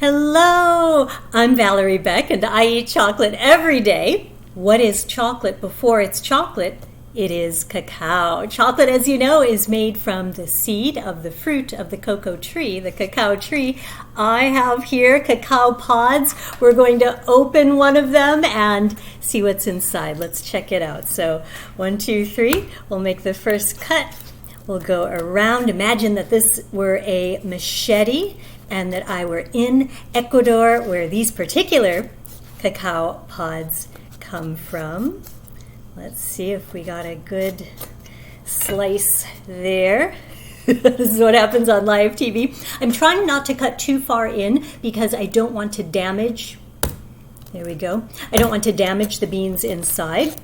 Hello, I'm Valerie Beck and I eat chocolate every day. What is chocolate before it's chocolate? It is cacao. Chocolate, as you know, is made from the seed of the fruit of the cocoa tree, the cacao tree. I have here cacao pods. We're going to open one of them and see what's inside. Let's check it out. So 1, 2, 3, we'll make the first cut. We'll go around. Imagine that this were a machete and that I were in Ecuador, where these particular cacao pods come from. Let's see if we got a good slice there. This is what happens on live TV. I'm trying not to cut too far in because I don't want to damage. There we go. I don't want to damage the beans inside.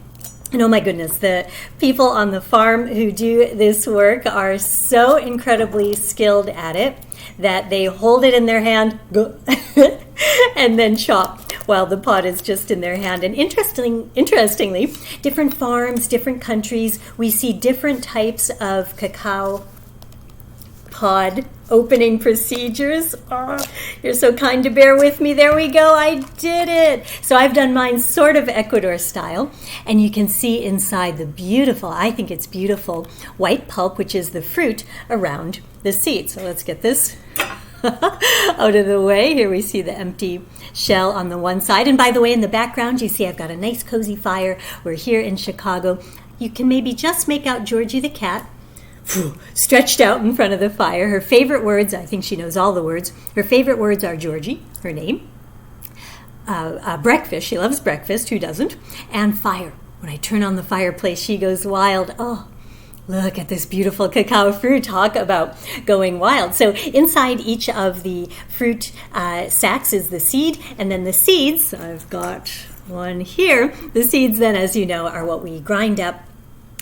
And oh my goodness, the people on the farm who do this work are so incredibly skilled at it that they hold it in their hand and then chop while the pod is just in their hand. And interestingly, different farms, different countries, we see different types of cacao pod opening procedures. Oh, you're so kind to bear with me. There we go. I did it. So I've done mine sort of Ecuador style, and you can see inside the beautiful, I think it's beautiful, white pulp, which is the fruit around the seed. So let's get this out of the way. Here we see the empty shell on the one side. And by the way, in the background, you see I've got a nice cozy fire. We're here in Chicago. You can maybe just make out Georgie the cat stretched out in front of the fire. Her favorite words, I think she knows all the words, her favorite words are Georgie, her name, breakfast, she loves breakfast, who doesn't, and fire. When I turn on the fireplace, she goes wild. Oh, look at this beautiful cacao fruit. Talk about going wild. So inside each of the fruit sacks is the seed, and then the seeds, I've got one here, the seeds then, as you know, are what we grind up,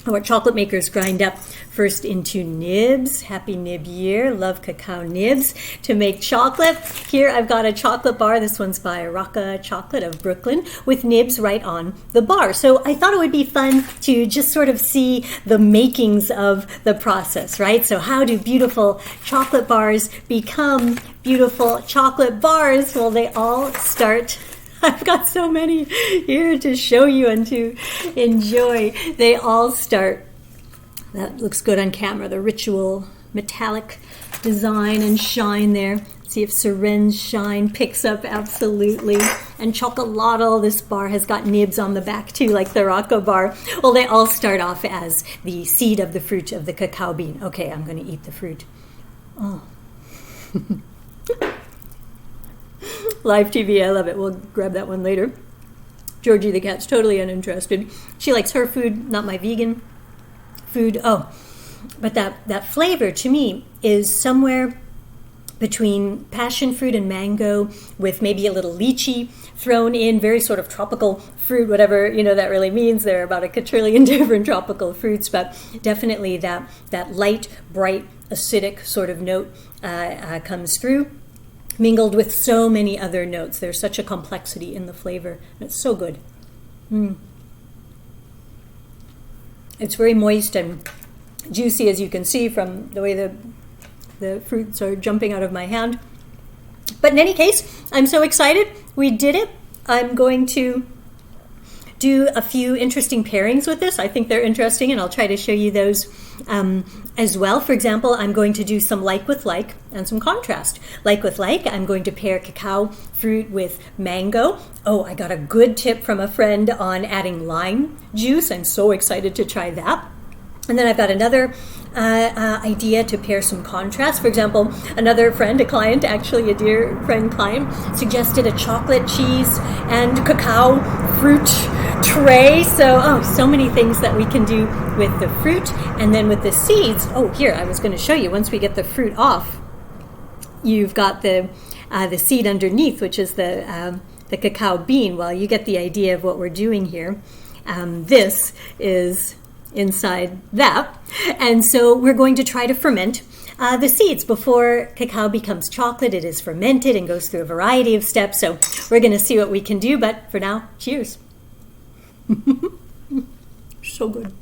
what chocolate makers grind up first into nibs. Happy nib year. Love cacao nibs to make chocolate. Here I've got a chocolate bar. This one's by Rocca Chocolate of Brooklyn with nibs right on the bar. So I thought it would be fun to just sort of see the makings of the process, right? So how do beautiful chocolate bars become beautiful chocolate bars? Well, they all start... I've got so many here to show you and to enjoy. They all start, that looks good on camera, the ritual metallic design and shine there. See if syringe shine picks up absolutely. And chocolatl, this bar has got nibs on the back too, like the Rocca bar. Well, they all start off as the seed of the fruit of the cacao bean. Okay, I'm going to eat the fruit. Oh. Live TV, I love it. We'll grab that one later. Georgie the cat's totally uninterested. She likes her food, not my vegan food. Oh, but that flavor to me is somewhere between passion fruit and mango with maybe a little lychee thrown in, very sort of tropical fruit, whatever, that really means. There are about a quadrillion different tropical fruits, but definitely that light, bright, acidic sort of note comes through, mingled with so many other notes. There's such a complexity in the flavor. It's so good. It's very moist and juicy, as you can see from the way the fruits are jumping out of my hand. But in any case, I'm so excited. We did it. I'm going to do a few interesting pairings with this. I think they're interesting, and I'll try to show you those as well. For example, I'm going to do some like with like and some contrast. Like with like, I'm going to pair cacao fruit with mango. Oh, I got a good tip from a friend on adding lime juice. I'm so excited to try that. And then I've got another idea to pair some contrast. For example, another friend, a client, actually a dear friend client, suggested a chocolate cheese and cacao fruit tray. So many things that we can do with the fruit. And then with the seeds, here, I was going to show you, once we get the fruit off, you've got the seed underneath, which is the cacao bean. Well, you get the idea of what we're doing here. This is inside that. And so we're going to try to ferment the seeds. Before cacao becomes chocolate, it is fermented and goes through a variety of steps. So we're going to see what we can do. But for now, cheers. So good.